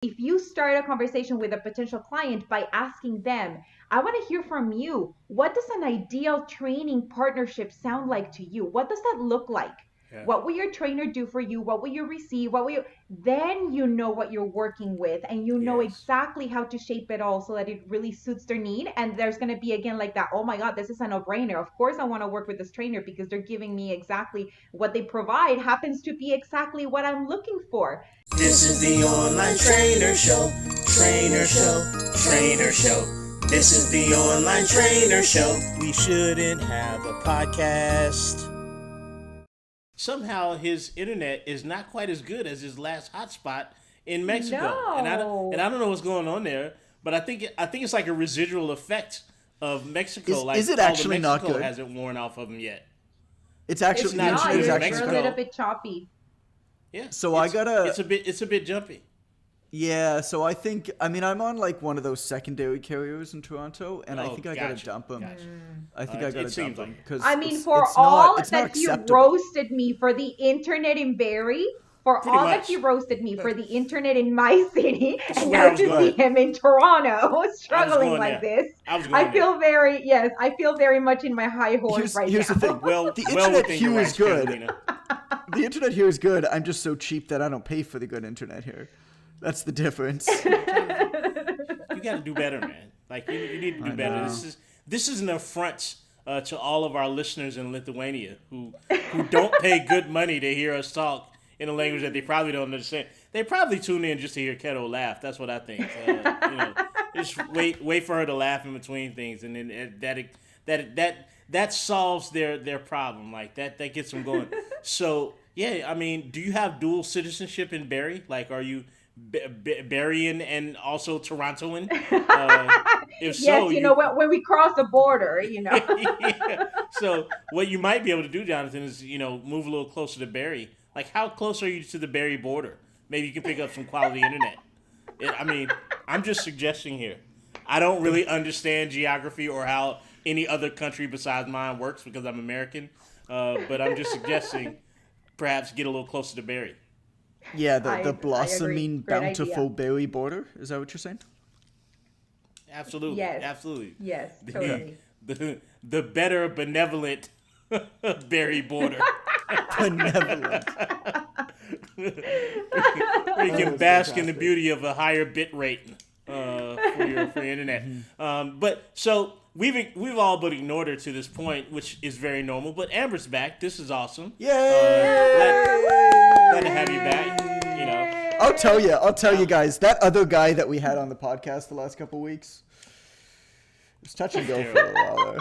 if you start a conversation with a potential client by asking them, I want to hear from you. What does an ideal training partnership sound like to you? What does that look like? Yeah. What will your trainer do for you? What will you receive? What will you, then you know what you're working with and you know Yes. exactly how to shape it all so that it really suits their need. And there's going to be again like that, oh my God, this is a no-brainer. Of course I want to work with this trainer because they're giving me exactly what they provide happens to be exactly what I'm looking for. This is the online trainer show, trainer show, trainer show. This is the online trainer show. We shouldn't have a podcast. Somehow his internet is not quite as good as his last hotspot in Mexico, and I No. don't know what's going on there. But I think it's like a residual effect of Mexico. Is it all the actually not Mexico good? hasn't worn off of him yet. It's actually It's the not No, internet true is you're, in you're a actually little Mexico. bit choppy. Yeah. So I gotta- It's a bit jumpy. Yeah, so I'm on like one of those secondary carriers in Toronto, and I Oh, think I gotta gotcha, dump them. gotcha. I think It I gotta seems dump them like it. because I mean, for all that he roasted me for the internet in Barrie, for Pretty all that much. he roasted me for the internet in my city, This is and where I now was to see going. him in Toronto I was struggling going like there. this, I was I going there. feel very, yes, I feel very much in my high horse right Here's now. the thing. Well, The well internet within your here is rights, good. Carolina. The internet here is good. I'm just so cheap that I don't pay for the good internet here. That's the difference. You got to do better, man. Like you need to do better. know. This is an affront to all of our listeners in Lithuania who don't pay good money to hear us talk in a language that they probably don't understand. They probably tune in just to hear Keto laugh. That's what I think. Just wait for her to laugh in between things, and then that solves their problem. Like that gets them going. So yeah, I mean, do you have dual citizenship in Barrie? Like, are you Barryan and also Torontoan? If so, Yes, you know, when we cross the border, you know. yeah. So what you might be able to do, Jonathan, is move a little closer to Barrie. Like, how close are you to the Barrie border? Maybe you can pick up some quality internet. I mean, I'm just suggesting here. I don't really understand geography or how any other country besides mine works because I'm American. But I'm just suggesting perhaps get a little closer to Barrie. Yeah, I the agree. blossoming, Great bountiful idea. berry border. Is that what you're saying? Absolutely. Yes. Absolutely. Yes, totally. The better benevolent Barrie border. Benevolent. Where you can bask in the beauty of a higher bit rate for your internet. But so we've all but ignored her to this point, which is very normal. But Amber's back. This is awesome. Yay! Glad to have you back. I'll tell you guys, that other guy that we had on the podcast the last couple weeks, it was touch and go for a while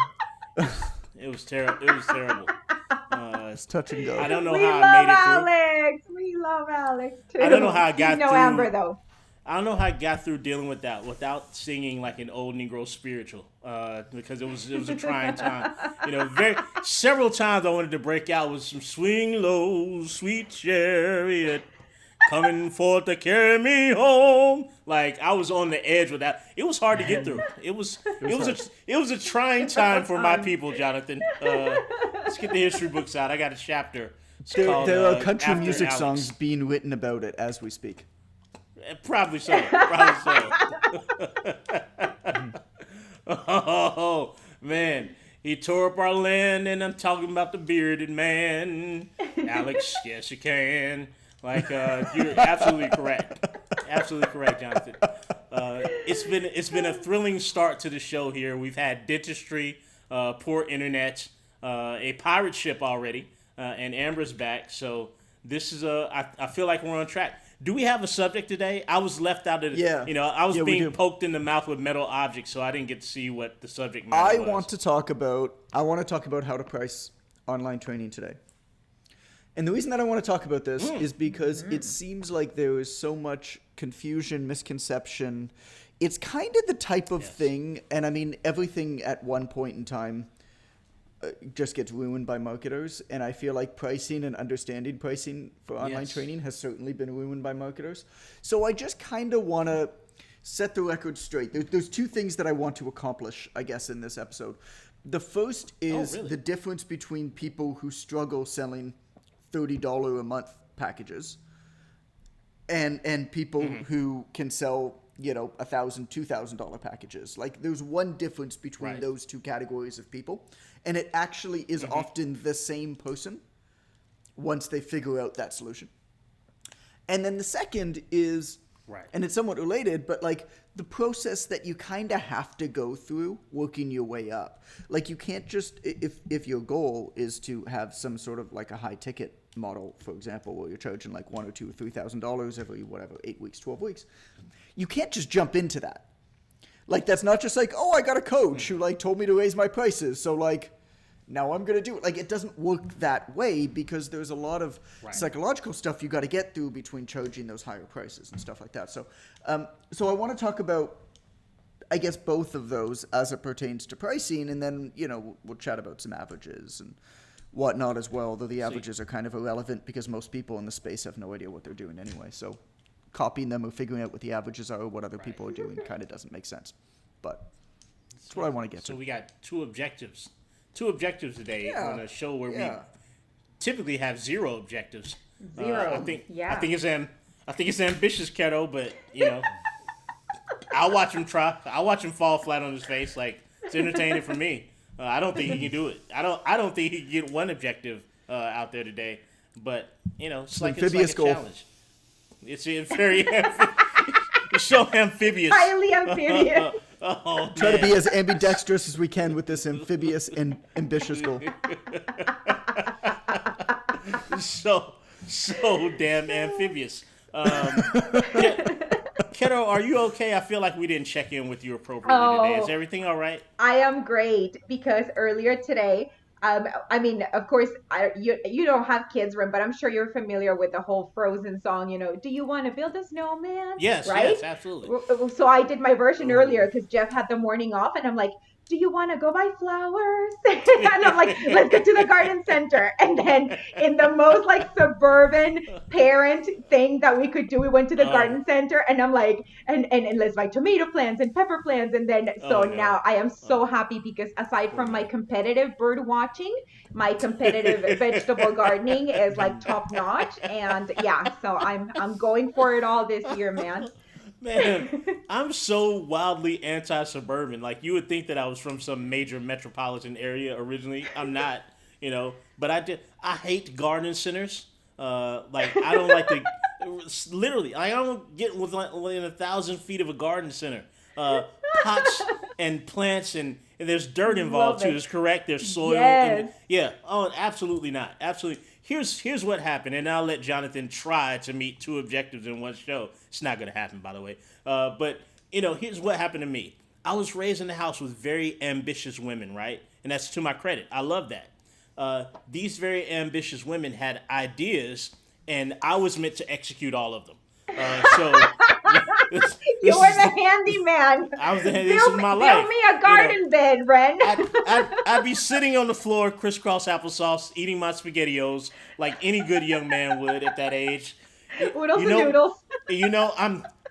there. It was terrible. It was terrible. It's touch and go. I don't know We how love I made it through. Alex. We love Alex too. I don't know how I got You know through. Amber though. I don't know how I got through dealing with that without singing like an old Negro spiritual, because it was a trying time. Several times I wanted to break out with some swing low, sweet chariot, coming forth to carry me home. Like I was on the edge with that. It was hard to get through. It was a trying time for my people, Jonathan. Let's get the history books out. I got a chapter. It's called, There are country After music Alex. songs being written about it as we speak. Probably so. Probably so. Oh, man. He tore up our land, and I'm talking about the bearded man. Alex, yes, you can. Like, you're absolutely correct. Absolutely correct, Jonathan. It's been a thrilling start to the show here. We've had dentistry, poor internet, a pirate ship already, and Amber's back. So this is I feel like we're on track. Do we have a subject today? I was left out of Yeah. I was Yeah, we being do. poked in the mouth with metal objects, so I didn't get to see what the subject matter I was. want to talk about how to price online training today. And the reason that I want to talk about this is because it seems like there is so much confusion, misconception. It's kind of the type of thing, and I mean, everything at one point in time just gets ruined by marketers. And I feel like pricing and understanding pricing for online Yes. training has certainly been ruined by marketers. So I just kind of want to set the record straight. There's two things that I want to accomplish, I guess, in this episode. The first is really? the difference between people who struggle selling $30 a month packages and people who can sell, $1,000, $2,000 packages. Like, there's one difference between those two categories of people, and it actually is often the same person once they figure out that solution. And then the second is, and it's somewhat related, but like the process that you kind of have to go through working your way up. Like, you can't just, if your goal is to have some sort of like a high ticket model, for example, where you're charging like $1,000 or $2,000 or $3,000 every, 8 weeks, 12 weeks, you can't just jump into that. Like, that's not just like, oh, I got a coach who like told me to raise my prices, so like now I'm going to do it. Like, it doesn't work that way, because there's a lot of psychological stuff you got to get through between charging those higher prices and stuff like that. So, so I want to talk about, I guess, both of those as it pertains to pricing, and then, we'll chat about some averages and whatnot as well, though the averages are kind of irrelevant because most people in the space have no idea what they're doing anyway. So copying them or figuring out what the averages are or what other people are doing kind of doesn't make sense. But that's what I want to get to. So we got two objectives today on a show where we typically have zero objectives. Zero. I think it's ambitious, Keto, but I'll watch him try. I'll watch him fall flat on his face. Like, it's entertaining for me. I don't think he can do it. I don't think he can get one objective out there today. But it's like a challenge. It's very it's so amphibious. Highly amphibious. Try to be as ambidextrous as we can with this amphibious and ambitious goal. So damn amphibious. Keto, are you okay? I feel like we didn't check in with you appropriately today. Is everything all right? I am great, because earlier today, I mean, of course, you don't have kids, Rim, but I'm sure you're familiar with the whole Frozen song, do you want to build a snowman? Yes, right? Yes, absolutely. So I did my version earlier because Jeff had the morning off, and I'm like, do you want to go buy flowers? And I'm like, let's get to the garden center. And then in the most like suburban parent thing that we could do, we went to the garden center, and I'm like, and let's buy tomato plants and pepper plants. And then, now I am so happy, because aside from my competitive bird watching, my competitive vegetable gardening is like top notch. And so I'm going for it all this year, man. Man, I'm so wildly anti-suburban. Like, you would think that I was from some major metropolitan area originally. I'm not, But I hate garden centers. Like, I don't like the... Literally, I don't get within 1,000 feet of a garden center. Pots and plants, and there's dirt involved too. Is correct? There's soil. Yes. Oh, absolutely not. Absolutely. Here's what happened, and I'll let Jonathan try to meet two objectives in one show. It's not going to happen, by the way. But here's what happened to me. I was raised in a house with very ambitious women, right? And that's to my credit. I love that. These very ambitious women had ideas, and I was meant to execute all of them. You were the handyman. I was the handyman. This is my life. Build me a garden bed, Ren. I'd be sitting on the floor, crisscross applesauce, eating my SpaghettiOs like any good young man would at that age. Oodles and noodles.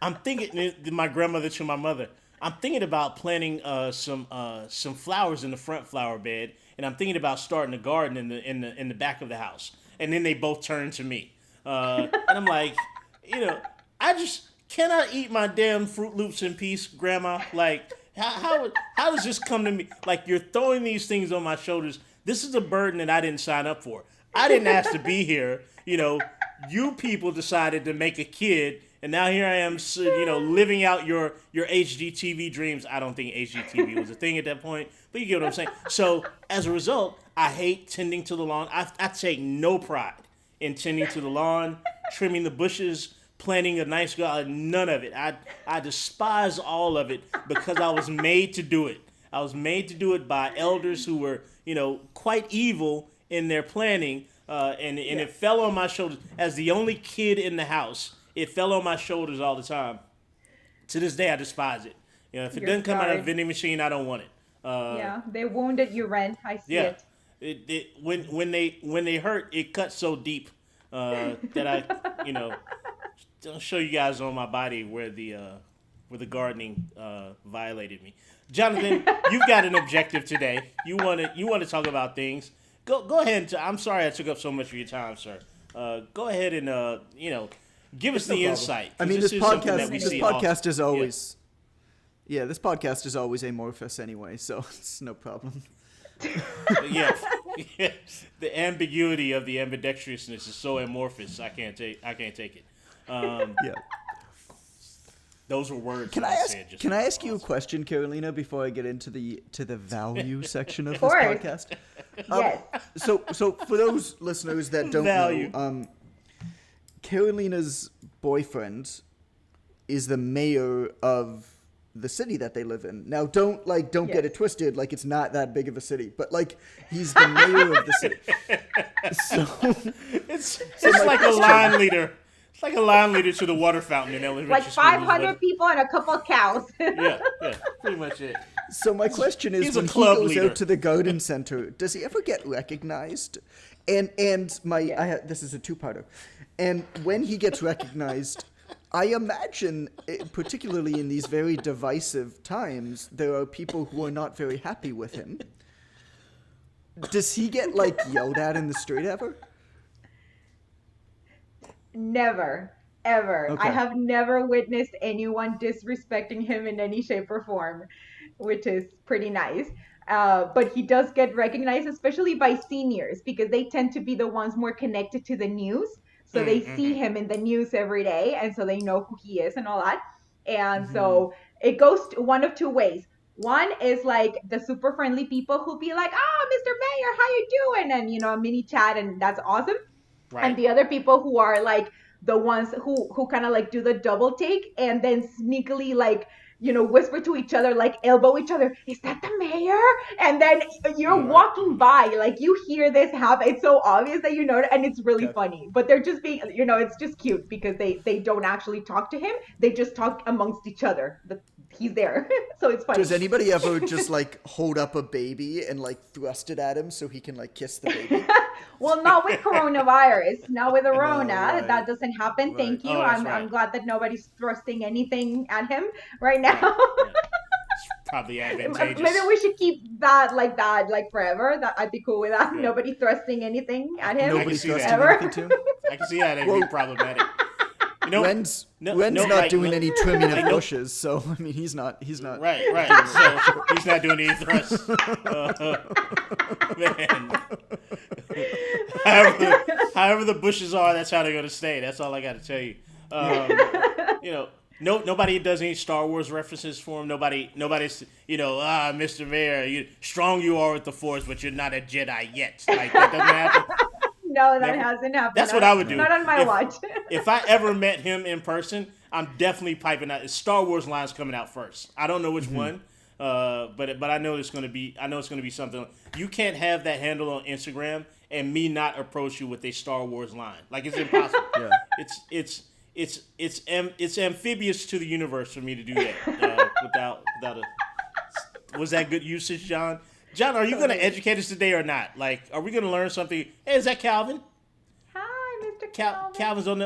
I'm thinking, my grandmother to my mother, I'm thinking about planting some flowers in the front flower bed, and I'm thinking about starting a garden in the back of the house. And then they both turn to me, and I'm like, I just cannot eat my damn Fruit Loops in peace, Grandma. Like, how does this come to me? Like, you're throwing these things on my shoulders. This is a burden that I didn't sign up for. I didn't ask to be here. You people decided to make a kid, and now here I am, living out your HGTV dreams. I don't think HGTV was a thing at that point, but you get what I'm saying. So as a result, I hate tending to the lawn. I take no pride in tending to the lawn, trimming the bushes, planting a nice garden. None of it. I despise all of it because I was made to do it. I was made to do it by elders who were, quite evil in their planning. And it fell on my shoulders. As the only kid in the house, it fell on my shoulders all the time. To this day, I despise it. If it doesn't come out of a vending machine, I don't want it. They wounded you, Ren. I see it. When they hurt, it cuts so deep that I, I'll show you guys on my body where the gardening violated me. Jonathan, you've got an objective today. You want to talk about things. Go ahead. I'm sorry I took up so much of your time, sir. Go ahead and Give us No the problem. insight. I mean, This this is something that podcast, we this see podcast often. is always, yeah, this podcast is always amorphous anyway, so it's no problem. Yeah. Yeah. The ambiguity of the ambidextrousness is so amorphous. I can't take it. Yeah. Those were words. Can that I ask? said just Can I ask you a awesome. question, Carolina, before I get into the value section of this course. podcast? Yes. So for those listeners that don't Value. know, Carolina's boyfriend is the mayor of the city that they live in. Now, don't get Yes. it twisted. Like, it's not that big of a city, but like, he's the mayor of the city. So It's my like a question- line leader. It's like a line leader to the water fountain in elementary Like school. who's 500 people and a couple of cows. Yeah, pretty much it. So my question is, He's a when he club goes leader. out to the garden center, does he ever get recognized? And this is a two-parter. And when he gets recognized, I imagine, particularly in these very divisive times, there are people who are not very happy with him. Does he get like yelled at in the street ever? Never, ever. Okay. I have never witnessed anyone disrespecting him in any shape or form, which is pretty nice. But he does get recognized, especially by seniors, because they tend to be the ones more connected to the news. So they see him in the news every day, and so they know who he is and all that. And so it goes one of two ways. One is like the super friendly people who'll be like, "Oh, Mr. Mayor, how you doing?" And a mini chat, and that's awesome. Right. And the other people who are like the ones who kind of like do the double take and then sneakily like whisper to each other, like elbow each other, "Is that the mayor?" And then you're walking by, like you hear this happen. It's so obvious that you know it, and it's really funny. But they're just being, it's just cute because they don't actually talk to him. They just talk amongst each other. But he's there, so it's funny. Does anybody ever just like hold up a baby and like thrust it at him so he can like kiss the baby? Well, not with coronavirus. Not with the Rona. right. That doesn't happen. Thank you. Oh, that's I'm right. glad that nobody's thrusting anything at him right now. It's probably advantageous. Maybe we should keep that like forever. That I'd be cool with that. Nobody thrusting anything at him. I Nobody can see that. thrusting Ever. anything to him? I can see how that would be problematic. Ren's no, not like, doing no- any trimming of like, no- bushes, so I mean he's not. Right. So he's not doing any thrusts. Man. However the bushes are, that's how they're gonna stay. That's all I got to tell you. Nobody does any Star Wars references for him. Nobody's, Mr. Mayor, strong you are with the Force, but you're not a Jedi yet. Like that doesn't happen. No, that Never. hasn't happened. That's what I would do. Not on my watch. If I ever met him in person, I'm definitely piping out. It's Star Wars lines coming out first. I don't know which one, but I know it's gonna be. I know it's gonna be something. You can't have that handle on Instagram and me not approach you with a Star Wars line. Like it's impossible. Yeah. It's amphibious to the universe for me to do that without a. Was that good usage, John? John, are you going to educate us today or not? Like, are we going to learn something? Hey, is that Calvin? Hi, Mr. Calvin. Calvin's on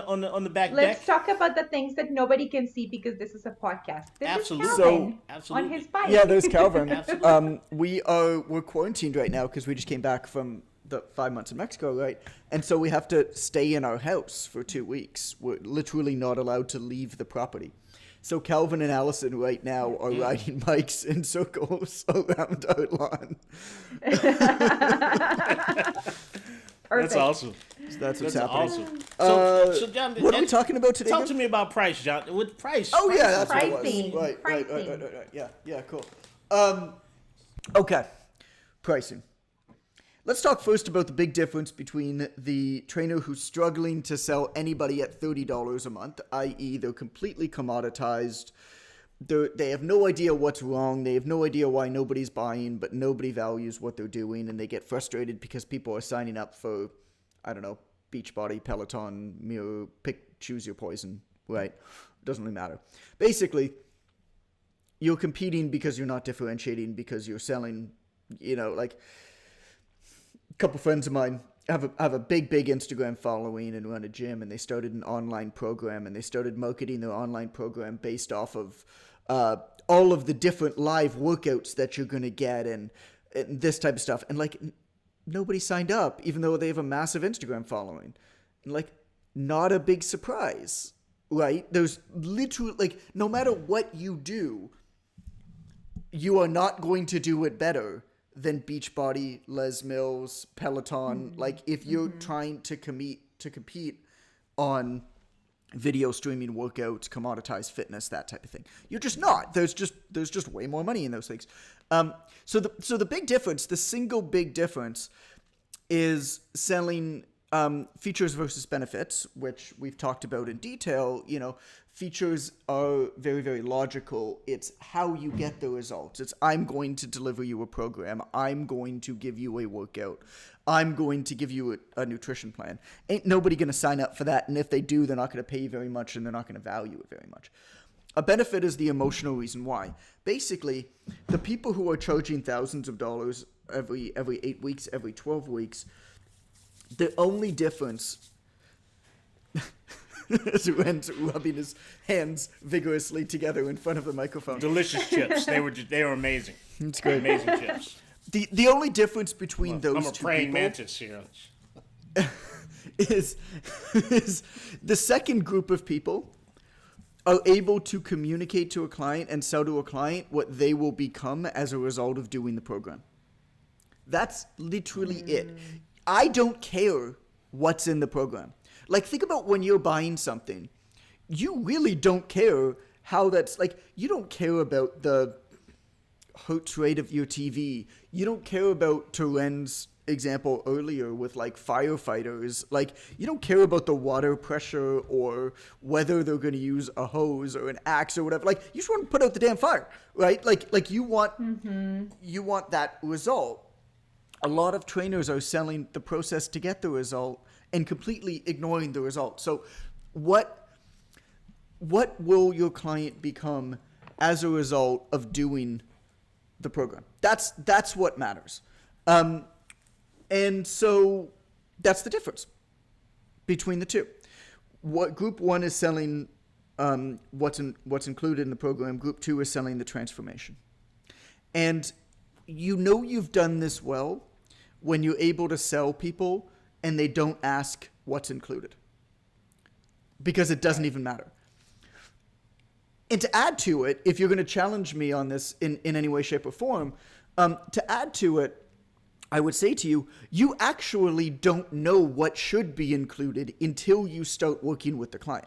the back Let's deck. talk about the things that nobody can see because this is a podcast. This Absolutely. is Calvin Absolutely. on his bike. Yeah, there's Calvin. Absolutely. We're quarantined right now because we just came back from the 5 months in Mexico, right? And so we have to stay in our house for 2 weeks. We're literally not allowed to leave the property. So Calvin and Allison right now are riding bikes in circles around our lawn. That's awesome. So that's what's That's happening. awesome. So John, What are we talking about today? Talk again? to me about price, John. With price. Oh yeah, that's Pricing. what it was. Right. Pricing. Yeah, cool. Okay, pricing. Let's talk first about the big difference between the trainer who's struggling to sell anybody at $30 a month, i.e. they're completely commoditized. They have no idea what's wrong. They have no idea why nobody's buying, but nobody values what they're doing, and they get frustrated because people are signing up for, I don't know, Beachbody, Peloton, Mirror, choose your poison, right? Doesn't really matter. Basically, you're competing because you're not differentiating, because you're selling, like a couple friends of mine have a big Instagram following and run a gym, and they started an online program, and they started marketing their online program based off of all of the different live workouts that you're going to get and this type of stuff. And like nobody signed up, even though they have a massive Instagram following. And like not a big surprise, right? There's literally, like, no matter what you do, you are not going to do it better than Beachbody, Les Mills, Peloton. Like, if you're trying to compete on video streaming workouts, commoditized fitness, that type of thing, you're just not. There's just way more money in those things. So the big difference, the single big difference, is selling features versus benefits, which we've talked about in detail. You know, features are very, very logical. It's how you get the results. It's, I'm going to deliver you a program. I'm going to give you a workout. I'm going to give you a nutrition plan. Ain't nobody going to sign up for that. And if they do, they're not going to pay you very much, and they're not going to value it very much. A benefit is the emotional reason why. Basically, the people who are charging thousands of dollars every 8 weeks, every 12 weeks, the only difference as Ren's rubbing his hands vigorously together in front of the microphone. Delicious chips. They were amazing. It's great. Amazing chips. The only difference between those I'm a two praying people mantis here. is the second group of people are able to communicate to a client and sell to a client what they will become as a result of doing the program. That's literally it. I don't care what's in the program. Like, think about when you're buying something. You really don't care how that's, like, you don't care about the hertz rate of your TV. You don't care about Turen's example earlier with, like, firefighters. Like, you don't care about the water pressure or whether they're going to use a hose or an axe or whatever. Like, you just want to put out the damn fire, right? Like you want that result. A lot of trainers are selling the process to get the result and completely ignoring the result. So what will your client become as a result of doing the program? That's what matters. And so that's the difference between the two. What group one is selling what's included in the program, group two is selling the transformation. And you know you've done this well when you're able to sell people and they don't ask what's included, because it doesn't even matter. And to add to it, if you're going to challenge me on this in any way, shape, or form, to add to it, I would say to you, you actually don't know what should be included until you start working with the client.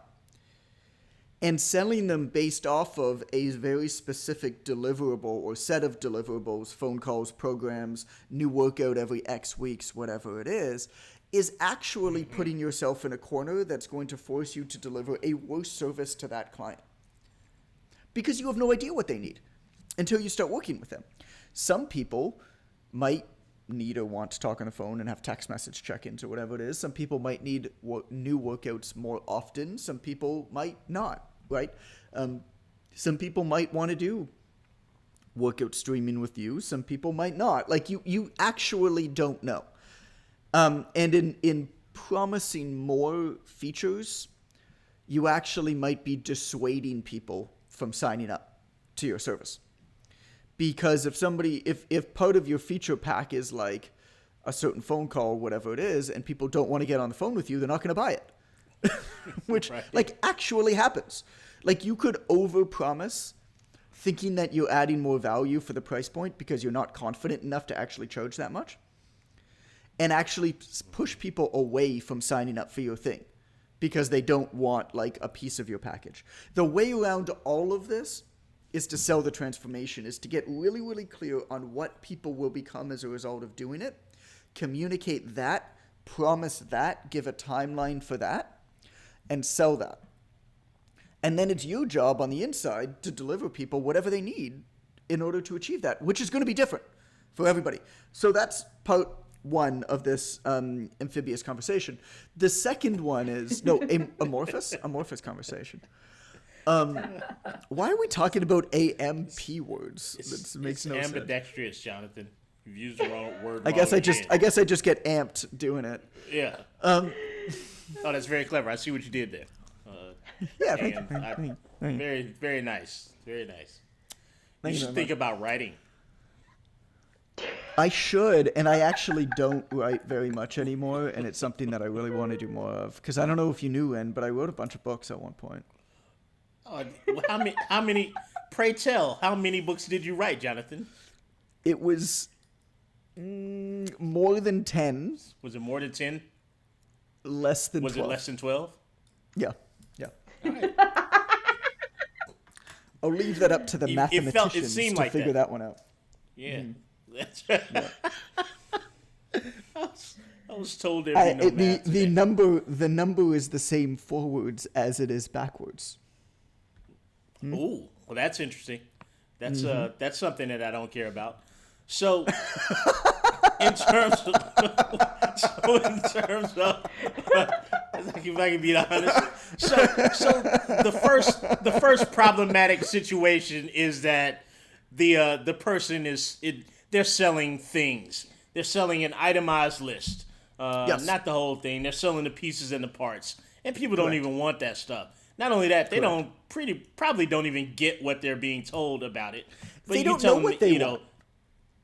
And selling them based off of a very specific deliverable or set of deliverables, phone calls, programs, new workout every X weeks, whatever it is actually putting yourself in a corner that's going to force you to deliver a worse service to that client. Because you have no idea what they need until you start working with them. Some people might need or want to talk on the phone and have text message check-ins or whatever it is. Some people might need new workouts more often. Some people might not, right? Some people might want to do workout streaming with you. Some people might not. Like, you actually don't know. And in promising more features, you actually might be dissuading people from signing up to your service. Because if part of your feature pack is like a certain phone call, whatever it is, and people don't want to get on the phone with you, they're not going to buy it. Which, right, like, actually happens. Like, you could overpromise thinking that you're adding more value for the price point because you're not confident enough to actually charge that much, and actually push people away from signing up for your thing because they don't want, like, a piece of your package. The way around all of this is to sell the transformation, is to get really, really clear on what people will become as a result of doing it, communicate that, promise that, give a timeline for that, and sell that. And then it's your job on the inside to deliver people whatever they need in order to achieve that, which is going to be different for everybody. So that's part one of this amphibious conversation. The second one is, amorphous converson. Why are we talking about AMP words? That makes no sense. Ambidextrous, Jonathan. You've used the wrong word. I guess I just get amped doing it. Yeah. Oh, that's very clever. I see what you did there. Yeah, thank you. Very, very nice. Very nice. Thank You you should very think about writing. I should, and I actually don't write very much anymore, and it's something that I really want to do more of. Because I don't know if you knew, but I wrote a bunch of books at one point. How many? How many? Pray tell, how many books did you write, Jonathan? It was more than 10, Was it more than 10? less than Was 12. it less than 12? Yeah, yeah. All right. I'll leave that up to the mathematicians seemed to like figure that. that one out. Yeah. That's right. I was told there'd be no math The today. number is the same forwards as it is backwards. Ooh, well, that's interesting. That's something that I don't care about. So, in terms of, if I can be honest, so the first problematic situation is that the person they're selling things. They're selling an itemized list, Yes. not the whole thing. They're selling the pieces and the parts, and people don't Correct. even want that stuff. Not only that, they Correct. probably don't even get what they're being told about it. But They you don't tell know them, what they want.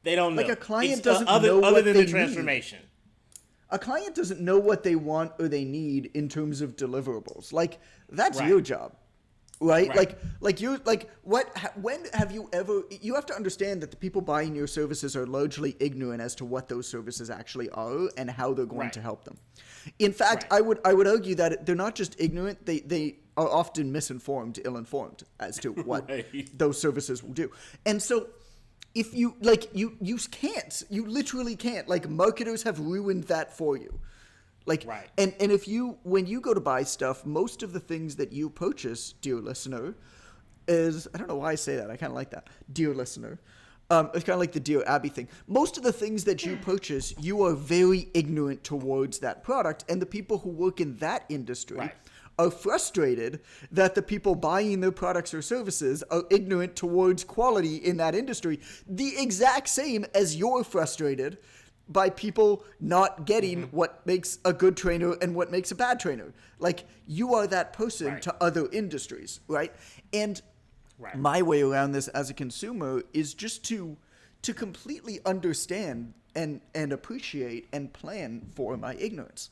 They don't know. Like, a client It's, doesn't other, know other what than they the need. transformation. A client doesn't know what they want or they need in terms of deliverables. Like, that's Right. your job, right? Right. When have you ever? You have to understand that the people buying your services are largely ignorant as to what those services actually are and how they're going Right. to help them. In fact, Right. I would argue that they're not just ignorant; they are often misinformed, ill-informed as to what Right. those services will do. And so, if you you can't, you literally can't. Like, marketers have ruined that for you. Like, Right. and if you, when you go to buy stuff, most of the things that you purchase, dear listener, is, I don't know why I say that. I kind of like that, dear listener. It's kind of like the Dear Abby thing. Most of the things that you purchase, you are very ignorant towards that product, and the people who work in that industry Right. are frustrated that the people buying their products or services are ignorant towards quality in that industry, the exact same as you're frustrated by people not getting what makes a good trainer and what makes a bad trainer. Like, you are that person Right. to other industries, right? And Right. my way around this as a consumer is just to completely understand and appreciate and plan for my ignorance.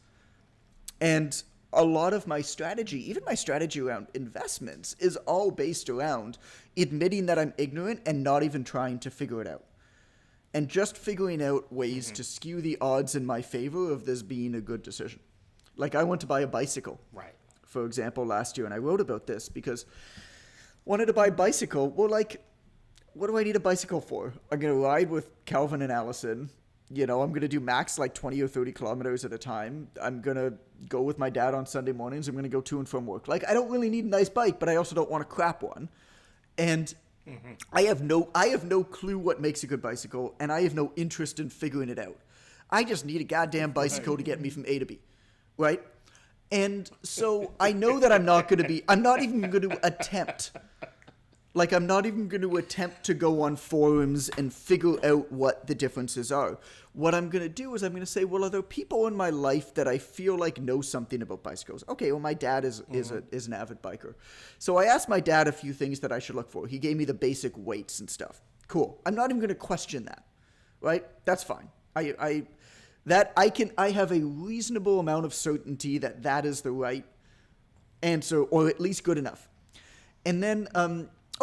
And a lot of my strategy, even my strategy around investments, is all based around admitting that I'm ignorant and not even trying to figure it out. And just figuring out ways to skew the odds in my favor of this being a good decision. Like, I went to buy a bicycle, Right. for example, last year, and I wrote about this because wanted to buy a bicycle. Well, like, what do I need a bicycle for? I'm going to ride with Calvin and Allison. You know, I'm going to do max like 20 or 30 kilometers at a time. I'm going to go with my dad on Sunday mornings. I'm going to go to and from work. Like, I don't really need a nice bike, but I also don't want a crap one. And I have no clue what makes a good bicycle, and I have no interest in figuring it out. I just need a goddamn bicycle to get me from A to B, right? And so I know that I'm not even going to attempt. Like, I'm not even going to attempt to go on forums and figure out what the differences are. What I'm going to do is I'm going to say, well, are there people in my life that I feel like know something about bicycles? Okay, well, my dad is an avid biker. So I asked my dad a few things that I should look for. He gave me the basic weights and stuff. Cool. I'm not even going to question that, right? That's fine. I have a reasonable amount of certainty that that is the right answer, or at least good enough. And then,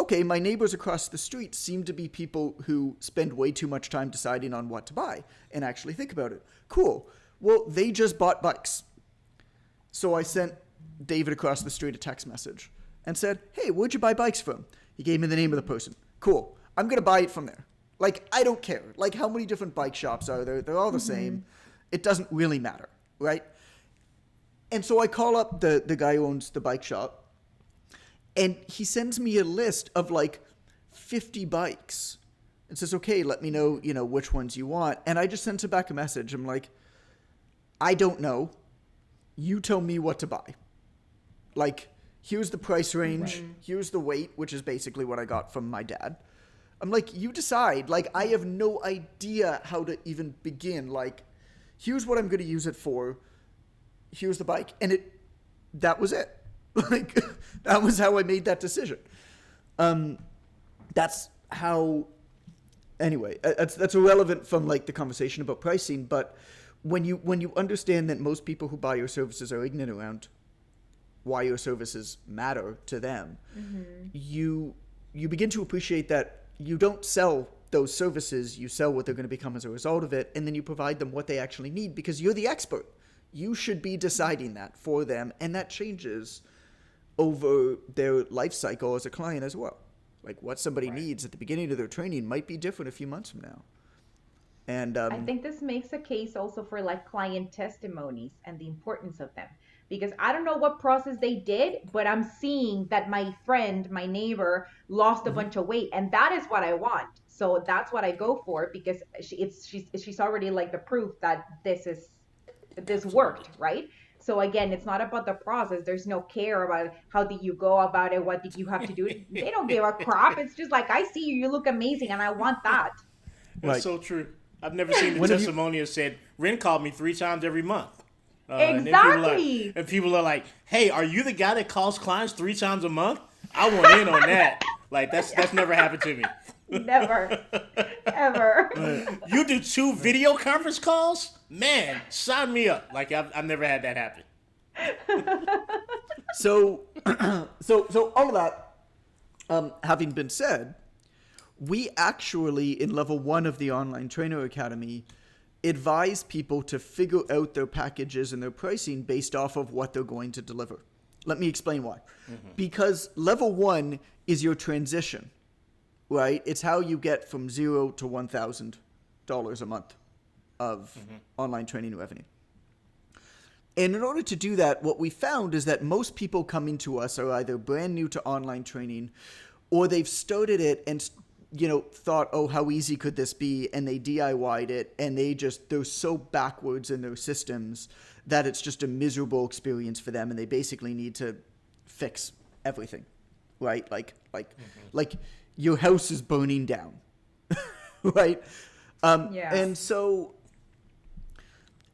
okay, my neighbors across the street seem to be people who spend way too much time deciding on what to buy and actually think about it. Cool. Well, they just bought bikes. So I sent David across the street a text message and said, hey, where'd you buy bikes from? He gave me the name of the person. Cool. I'm going to buy it from there. Like, I don't care. Like, how many different bike shops are there? They're all the same. It doesn't really matter, right? And so I call up the guy who owns the bike shop, and he sends me a list of like 50 bikes and says, okay, let me know, which ones you want. And I just sent him back a message. I'm like, I don't know. You tell me what to buy. Like, here's the price range. Here's the weight, which is basically what I got from my dad. I'm like, you decide. Like, I have no idea how to even begin. Like, here's what I'm going to use it for. Here's the bike. And that was it. Like, that was how I made that decision. That's how Anyway, that's irrelevant from like the conversation about pricing. But when you understand that most people who buy your services are ignorant around why your services matter to them, you begin to appreciate that you don't sell those services, you sell what they're going to become as a result of it, and then you provide them what they actually need because you're the expert. You should be deciding that for them, and that changes over their life cycle as a client as well. Like what somebody needs at the beginning of their training might be different a few months from now. And I think this makes a case also for like client testimonies and the importance of them. Because I don't know what process they did, but I'm seeing that my friend, my neighbor, lost a bunch of weight, and that is what I want. So that's what I go for because she's already like the proof that this worked, right? So again, it's not about the process. There's no care about how did you go about it, what did you have to do. They don't give a crap. It's just like I see you, you look amazing, and I want that. That's so true. I've never seen the testimonial said, Ren called me 3 times every month. Exactly. And people are like, hey, are you the guy that calls clients 3 times a month? I want in on that. Like, that's never happened to me. Never. Ever. You do 2 video conference calls? Man, sign me up. Like, I've never had that happen. So all of that having been said, we actually, in level 1 of the Online Trainer Academy, advise people to figure out their packages and their pricing based off of what they're going to deliver. Let me explain why. Because level 1 is your transition, right? It's how you get from $0 to $1,000 a month of online training revenue. And in order to do that, what we found is that most people coming to us are either brand new to online training, or they've started it and thought, oh, how easy could this be? And they DIY'd it, and they're so backwards in their systems that it's just a miserable experience for them, and they basically need to fix everything, right? Like your house is burning down, right? And so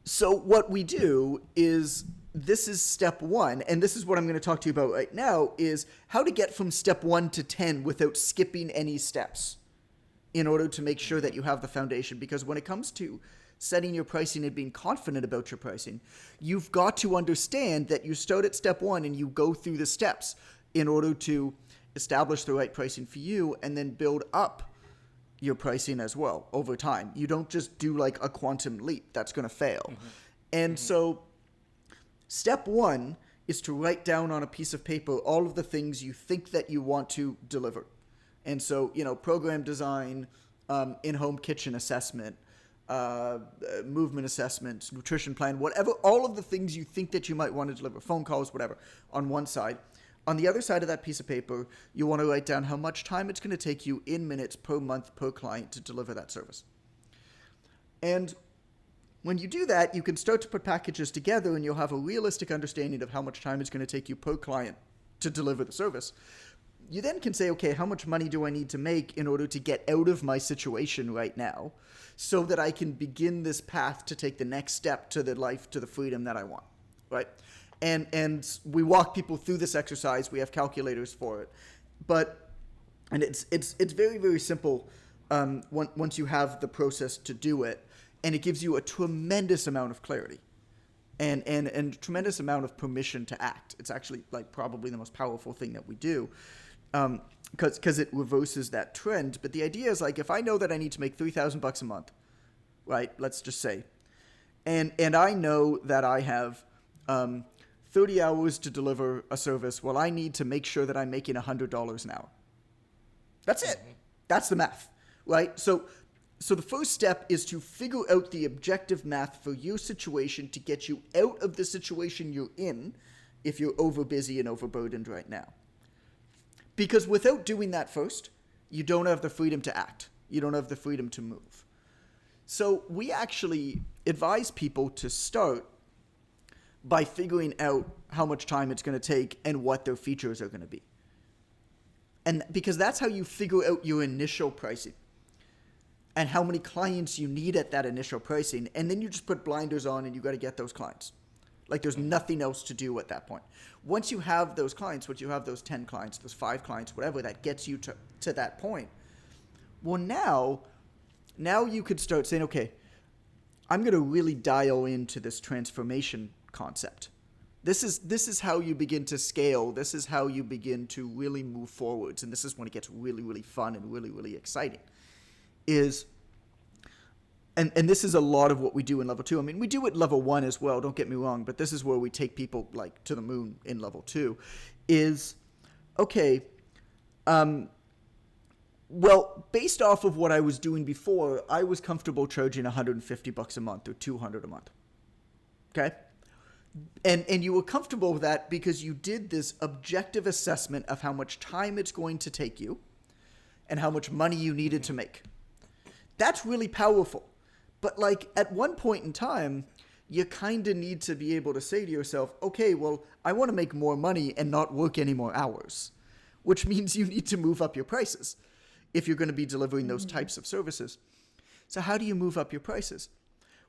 what we do is, this is step 1, and this is what I'm going to talk to you about right now, is how to get from step 1 to 10 without skipping any steps in order to make sure that you have the foundation. Because when it comes to setting your pricing and being confident about your pricing, you've got to understand that you start at step 1 and you go through the steps in order to establish the right pricing for you and then build up your pricing as well over time. You don't just do like a quantum leap. That's going to fail. And so step 1 is to write down on a piece of paper all of the things you think that you want to deliver. And so, program design, in-home kitchen assessment, movement assessments, nutrition plan, whatever, all of the things you think that you might want to deliver, phone calls, whatever, on one side. On the other side of that piece of paper, you want to write down how much time it's going to take you in minutes per month per client to deliver that service. And when you do that, you can start to put packages together, and you'll have a realistic understanding of how much time it's going to take you per client to deliver the service. You then can say, okay, how much money do I need to make in order to get out of my situation right now so that I can begin this path to take the next step to the life, to the freedom that I want, right? And we walk people through this exercise. We have calculators for it. And it's very, very simple once you have the process to do it. And it gives you a tremendous amount of clarity and a tremendous amount of permission to act. It's actually like probably the most powerful thing that we do, because it reverses that trend. But the idea is, like, if I know that I need to make $3,000 a month, right? Let's just say, and I know that I have 30 hours to deliver a service. Well, I need to make sure that I'm making $100 an hour. That's it. That's the math, right? So the first step is to figure out the objective math for your situation to get you out of the situation you're in if you're overbusy and overburdened right now. Because without doing that first, you don't have the freedom to act. You don't have the freedom to move. So we actually advise people to start by figuring out how much time it's going to take and what their features are going to be. And because that's how you figure out your initial pricing and how many clients you need at that initial pricing. And then you just put blinders on and you got to get those clients. Like, there's nothing else to do at that point. Once you have those clients, once you have those 10 clients, those 5 clients, whatever, that gets you to that point, well, now Now you could start saying, okay, I'm going to really dial into this transformation concept. This is how you begin to scale. This is how you begin to really move forwards. And this is when it gets really, really fun and really, really exciting. And this is a lot of what we do in level 2. I mean, we do it level 1 as well, don't get me wrong, but this is where we take people like to the moon in level 2 is, okay, well, based off of what I was doing before, I was comfortable charging $150 a month or $200 a month. Okay? And you were comfortable with that because you did this objective assessment of how much time it's going to take you and how much money you needed to make. That's really powerful. But like at one point in time, you kind of need to be able to say to yourself, okay, well, I want to make more money and not work any more hours, which means you need to move up your prices if you're going to be delivering those types of services. So how do you move up your prices?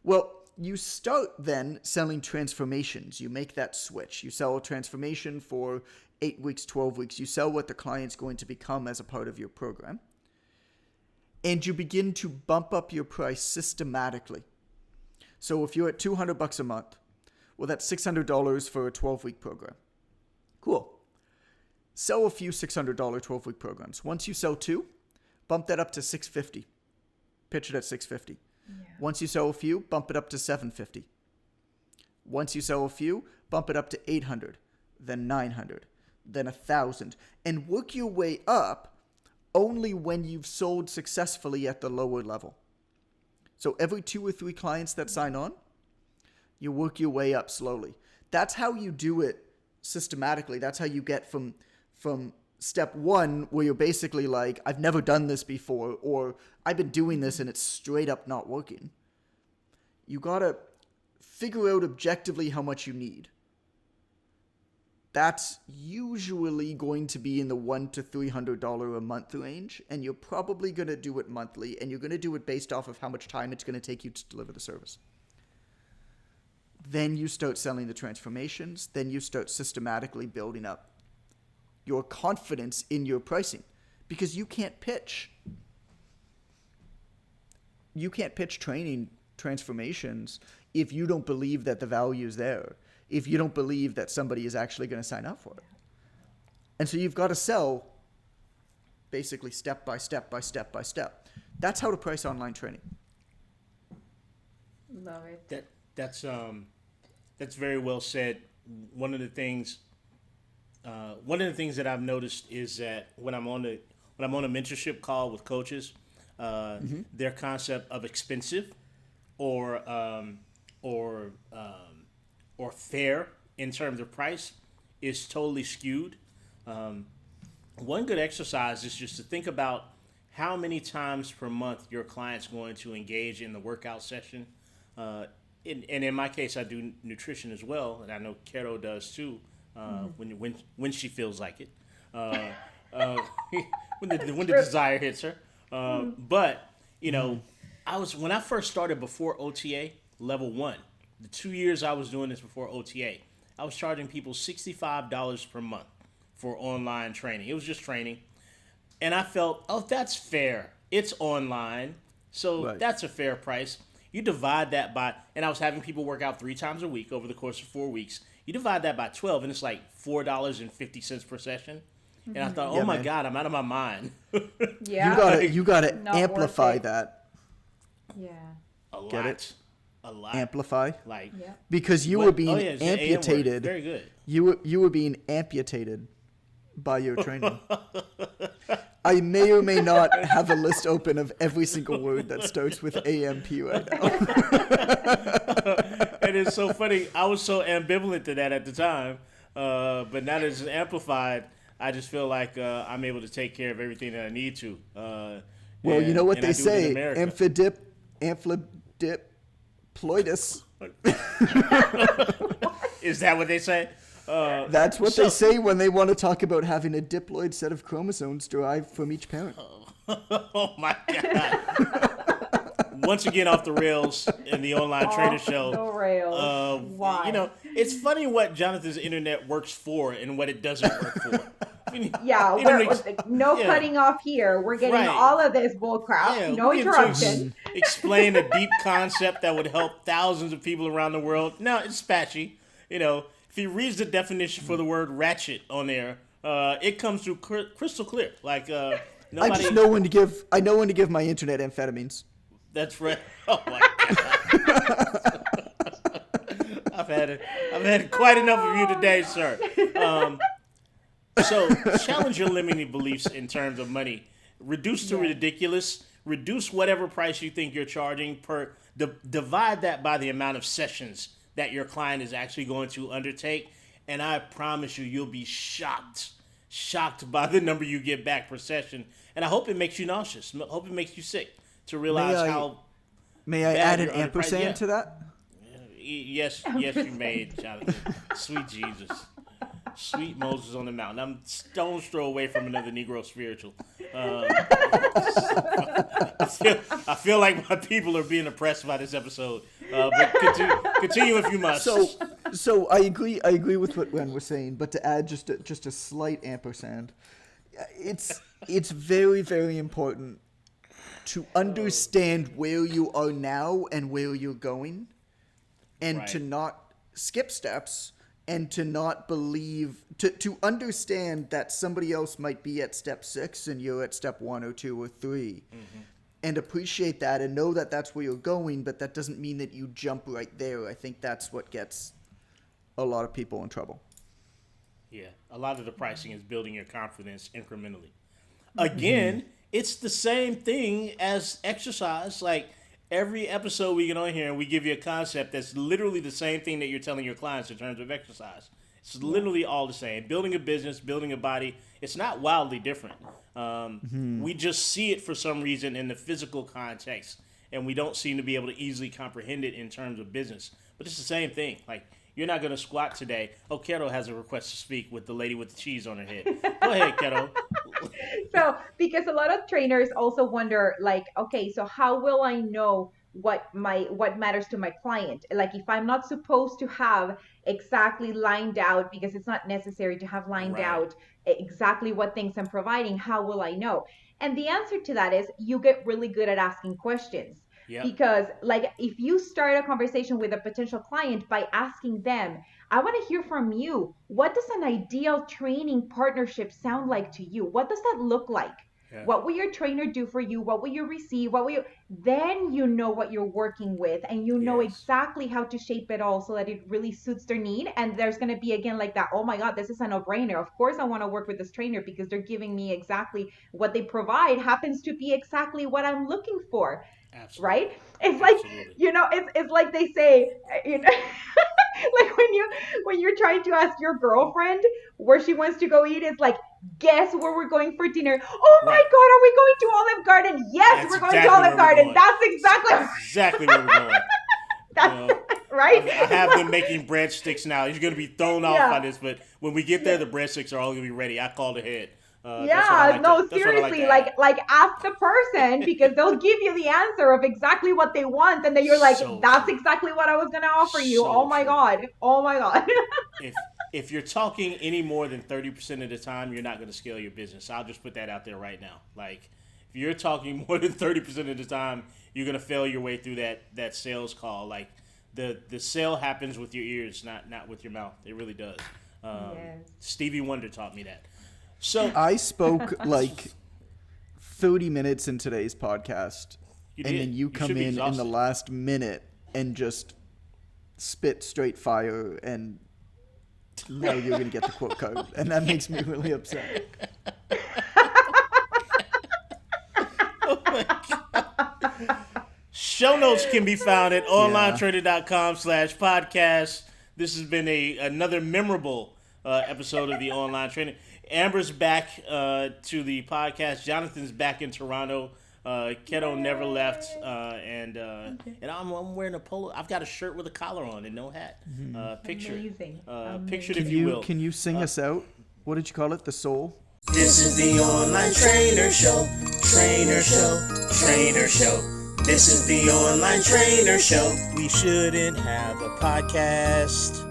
Well, you start then selling transformations. You make that switch. You sell a transformation for 8 weeks, 12 weeks. You sell what the client's going to become as a part of your program. And you begin to bump up your price systematically. So if you're at $200 a month, well, that's $600 for a 12-week program. Cool. Sell a few $600 12-week programs. Once you sell 2, bump that up to $650. Pitch it at $650. Yeah. Once you sell a few, bump it up to $750. Once you sell a few, bump it up to $800, then $900, then $1,000, and work your way up only when you've sold successfully at the lower level. So every 2 or 3 clients that sign on, you work your way up slowly. That's how you do it systematically. That's how you get from step 1, where you're basically like, I've never done this before, or I've been doing this and it's straight up not working. You gotta figure out objectively how much you need. That's usually going to be in the $100 to $300 a month range, and you're probably going to do it monthly, and you're going to do it based off of how much time it's going to take you to deliver the service. Then you start selling the transformations. Then you start systematically building up your confidence in your pricing, because you can't pitch training transformations if you don't believe that the value is there, if you don't believe that somebody is actually going to sign up for it. And so you've got to sell basically step by step by step by step. That's how to price online training. Love it. That's very well said. One of the things that I've noticed is that when I'm on a mentorship call with coaches, their concept of expensive or fair in terms of price is totally skewed. One good exercise is just to think about how many times per month your client's going to engage in the workout session. And in my case, I do nutrition as well, and I know Kero does too. When she feels like it, when the desire hits her. But you know, when I first started before OTA level 1, the 2 years I was doing this before OTA, I was charging people $65 per month for online training. It was just training, and I felt, oh, that's fair. It's online, so Right. that's a fair price. You divide that by, and I was having people work out 3 times a week over the course of 4 weeks. You divide that by 12, and it's like $4.50 per session. And I thought, oh Yeah, my man. God, I'm out of my mind. Yeah. You gotta Not amplify worth it. that. Yeah. A lot. Get it? A lot. Amplify. Like, Yeah. Because you what- were being oh, yeah, it's the AM word. amputated. Very good. You were being amputated by your training. I may or may not have a list open of every single word that starts with AMP right now. And it's so funny. I was so ambivalent to that at the time. But now that it's amplified, I just feel like I'm able to take care of everything that I need to. Well, you know what and they I do it in say, America. amphidiploides. Is that what they say? That's what they say when they want to talk about having a diploid set of chromosomes derived from each parent. Oh my God. Once again off the rails in the online trainer show. The rails. Why? You know, it's funny what Jonathan's internet works for and what it doesn't work for. Yeah, need them no yeah. cutting off here. We're getting Right. all of this bull crap. Yeah, No we get to interruption. explain a deep concept that would help thousands of people around the world. Now, it's patchy. If he reads the definition for the word ratchet on there, it comes through crystal clear. Like, I nobody... just know when to give. I know when to give my internet amphetamines. That's right. Oh, my God. I've had quite enough of you today, sir. So challenge your limiting beliefs in terms of money. Reduce to ridiculous. Reduce whatever price you think you're charging per. Divide that by the amount of sessions that your client is actually going to undertake, and I promise you'll be shocked by the number you get back per session. And I hope it makes you nauseous. I hope it makes you sick to realize how. May I add an ampersand to that? Yes, you may, Jonathan. Sweet Jesus. Sweet Moses on the mountain. I'm stone's throw away from another Negro spiritual. I feel like my people are being oppressed by this episode. But continue if you must. So I agree with what Ren was saying, but to add just a slight ampersand, it's very, very important to understand where you are now and where you're going, and to not skip steps. And to not believe, to understand that somebody else might be at step 6 and you're at step 1 or 2 or 3. Mm-hmm. And appreciate that and know that that's where you're going, but that doesn't mean that you jump right there. I think that's what gets a lot of people in trouble. Yeah, a lot of the pricing is building your confidence incrementally. Again, it's the same thing as exercise. Like, every episode we get on here and we give you a concept that's literally the same thing that you're telling your clients in terms of exercise. It's literally all the same. Building a business, building a body, it's not wildly different. We just see it for some reason in the physical context, and we don't seem to be able to easily comprehend it in terms of business. But it's the same thing. Like, you're not going to squat today. Oh, Keto has a request to speak with the lady with the cheese on her head. Go ahead, Keto. So, because a lot of trainers also wonder, like, okay, so how will I know what matters to my client? Like, if I'm not supposed to have exactly lined out, because it's not necessary to have lined out exactly what things I'm providing, how will I know? And the answer to that is you get really good at asking questions. Yep. Because, like, if you start a conversation with a potential client by asking them, I want to hear from you. What does an ideal training partnership sound like to you? What does that look like? Yeah. What will your trainer do for you? What will you receive? Then you know what you're working with, and you know exactly how to shape it all so that it really suits their need. And there's going to be, again, like that, oh my God, this is a no-brainer. Of course I want to work with this trainer because they're giving me exactly what they provide happens to be exactly what I'm looking for. Absolutely. Right? It's like, it's like they say, like when you're trying to ask your girlfriend where she wants to go eat, it's like, guess where we're going for dinner. Oh my God, are we going to Olive Garden? Yes, we're going to Olive Garden. That's exactly where we're going. That's right? I have them making breadsticks now. He's going to be thrown off by this, but when we get there, the breadsticks are all going to be ready. I called ahead. Seriously, like ask the person because they'll give you the answer of exactly what they want, and then you're like, that's exactly what I was gonna offer you. Oh my God. If you're talking any more than 30% of the time, you're not gonna scale your business. I'll just put that out there right now. Like, if you're talking more than 30% of the time, you're gonna fail your way through that sales call. Like, the sale happens with your ears, not with your mouth. It really does. Stevie Wonder taught me that. So I spoke like 30 minutes in today's podcast, and then you come in the last minute and just spit straight fire, and now you're going to get the quote card, and that makes me really upset. Oh my God. Show notes can be found at onlinetrainer.com/podcast. This has been another memorable episode of the Online Trainer. Amber's back to the podcast. Jonathan's back in Toronto. Keto never left, and I'm wearing a polo. I've got a shirt with a collar on and no hat. Picture, amazing. Pictured if you will. Can you sing us out? What did you call it? The soul. This is the Online Trainer Show. Trainer Show. Trainer Show. This is the Online Trainer Show. We shouldn't have a podcast.